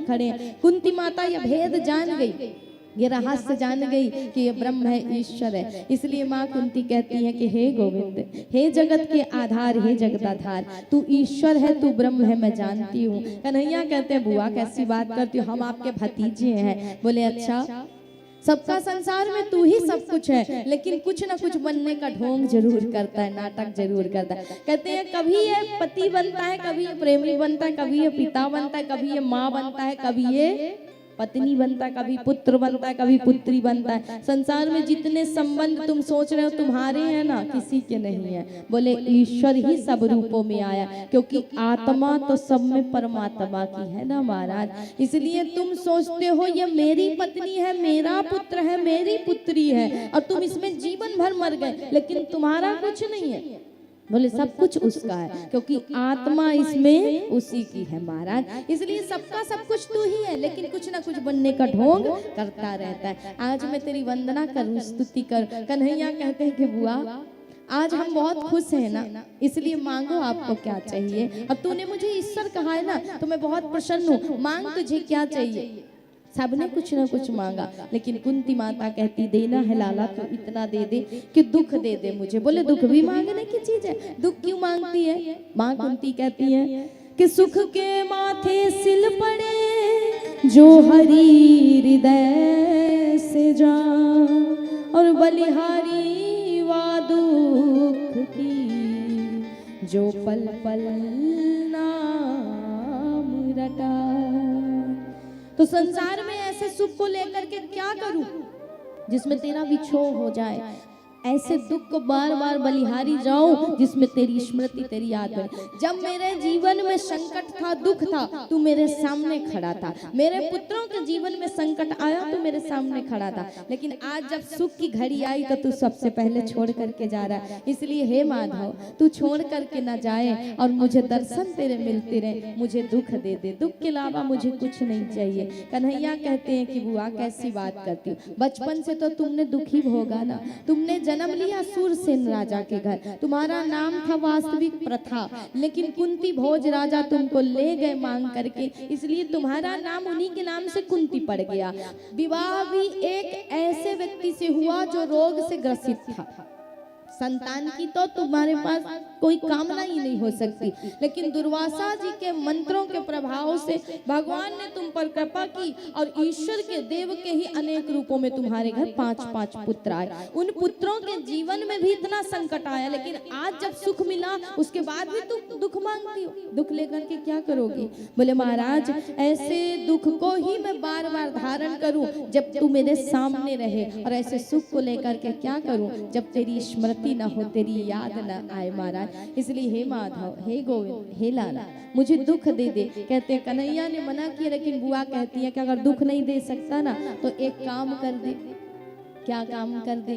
खड़े हैं। कुंती माता ये भेद जान गई, ये रहस्य जान गई कि ये ब्रह्म है, ईश्वर है। इसलिए माँ कुंती कहती है कि हे गोविंद, हे जगत के आधार, हे जगदाधार, तू ईश्वर है, तू ब्रह्म है, मैं जानती हूँ। कन्हैया कहते हैं बुआ कैसी बात करती हो, हम आपके भतीजे हैं। बोले अच्छा, सबका संसार में तू ही सब कुछ है, लेकिन कुछ ना कुछ बनने का ढोंग जरूर करता है, नाटक जरूर करता है। कहते हैं कभी ये पति बनता है, कभी ये प्रेमी बनता है, कभी ये पिता बनता है, कभी ये माँ बनता है, कभी ये पत्नी बनता है, कभी पुत्र बनता है, कभी पुत्री बनता है। संसार में जितने संबंध तुम सोच रहे हो तुम्हारे हैं ना, किसी के नहीं है। बोले ईश्वर ही सब रूपों में आया, क्योंकि आत्मा तो सब में परमात्मा की है ना महाराज। इसलिए तुम सोचते हो ये मेरी पत्नी है, मेरा पुत्र है, मेरी पुत्री है, और तुम इसमें जीवन भर मर गए, लेकिन तुम्हारा कुछ नहीं है। बोले सब कुछ उसका है, क्योंकि आत्मा इसमें उसी की है महाराज। इसलिए सबका सब कुछ तू ही है, लेकिन कुछ ना कुछ बनने का ढोंग करता रहता है। आज मैं तेरी वंदना करूं, स्तुति कर। कन्हैया कहते हैं कि बुआ आज हम बहुत खुश हैं ना, इसलिए मांगो आपको क्या चाहिए। अब तूने मुझे ईश्वर कहा है ना, तो मैं बहुत प्रसन्न हूँ। मांग तुझे क्या चाहिए। सबने कुछ ना कुछ मांगा, लेकिन कुंती माता कहती देना है लाला तो इतना दे दे कि दुख दे दे मुझे। बोले दुख भी मांगने की चीज है, दुख क्यों मांगती है। माँ कुंती कहती है कि सुख के माथे सिल पड़े जो हरि हृदय से जा, और बलिहारी वा दुख की जो पल पल नाम रटा। तो संसार में ऐसे सुख को लेकर के क्या करूं जिसमें तेरा विछोह हो जाए, ऐसे दुख को बार बार बलिहारी जाऊं जिसमें तेरी स्मृति, तेरी याद बने। जब मेरे जीवन में संकट था, दुख था, तू मेरे सामने खड़ा था। मेरे पुत्रों के जीवन में संकट आया तो मेरे सामने खड़ा था, लेकिन आज जब सुख की घड़ी आई तो तू सबसे पहले छोड़ करके जा रहा है। इसलिए हे माधव, तू छोड़ करके ना जाए और मुझे दर्शन तेरे मिलते रहे। मुझे दुख दे दे, दुख के अलावा मुझे कुछ नहीं चाहिए। कन्हैया कहते हैं कि बुआ कैसी बात करती हो, बचपन से तो तुमने दुखी भोगा ना। तुमने जन्म लिया सूरसेन राजा के घर, तुम्हारा नाम था वास्तविक प्रथा, लेकिन कुंती भोज राजा तुमको ले गए मांग करके, इसलिए तुम्हारा नाम उन्हीं के नाम से कुंती पड़ गया। विवाह भी एक ऐसे व्यक्ति से हुआ जो रोग से ग्रसित था। संतान की तो तुम्हारे पास कोई कामना ही नहीं हो सकती, लेकिन दुर्वासा जी के मंत्रों के प्रभाव से भगवान ने तुम पर कृपा की और ईश्वर के देव के ही अनेक रूपों में तुम्हारे घर 5-5 पुत्र आए। उन पुत्रों के जीवन में भी इतना संकट आया, लेकिन आज जब सुख मिला उसके बाद भी तुम दुख मांगती हो। दुख लेकर के क्या करोगी। बोले महाराज ऐसे दुख को ही मैं बार बार धारण करूं जब तू मेरे सामने रहे, और ऐसे सुख को लेकर के क्या करूं जब तेरी स्मृति ना हो, तेरी याद ना आए महाराज। इसलिए हे माधव, हे गोविंद, हे लाला, मुझे दुख दे दे। कहते हैं कन्हैया ने मना किया, लेकिन बुआ कहती है कि अगर दुख नहीं दे सकता ना तो एक काम कर दे। क्या काम कर दे।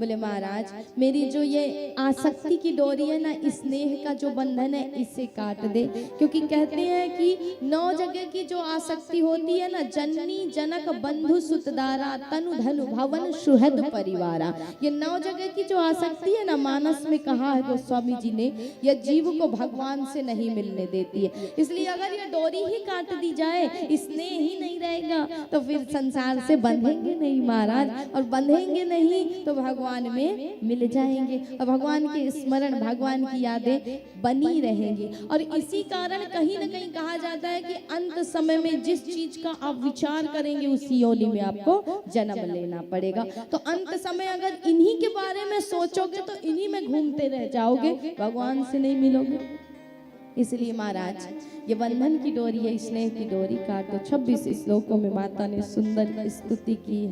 बोले महाराज मेरी जो ये आसक्ति की डोरी है ना, स्नेह का जो बंधन है, इसे काट दे। क्योंकि कहते हैं कि 9 जगह की जो आसक्ति होती है ना, जननी जनक बंधु सुतदारा तनु धनु भवन सुहृद परिवारा, ये 9 जगह की जो आसक्ति है ना, मानस में कहा है गोस्वामी जी ने, यह जीव को भगवान से नहीं मिलने देती है। इसलिए अगर ये डोरी ही काट दी जाए, स्नेह ही नहीं रहेगा, तो फिर संसार से बंधेंगे नहीं महाराज, और बंधेंगे नहीं तो भगवान में मिल जाएंगे, और भगवान के स्मरण, भगवान की यादें बनी रहेंगी। और इसी कारण कहीं ना कहीं कहा जाता है कि अंत समय में जिस चीज का आप विचार करेंगे उसी योनि में आपको जन्म लेना पड़ेगा। तो अंत समय अगर इन्हीं के बारे में सोचोगे तो इन्हीं में घूमते रह जाओगे, भगवान से नहीं मिलोगे। इसलिए महाराज ये बंधन की डोरी है, स्नेह की डोरी काटो। 26 श्लोकों में माता ने सुंदर स्तुति की है।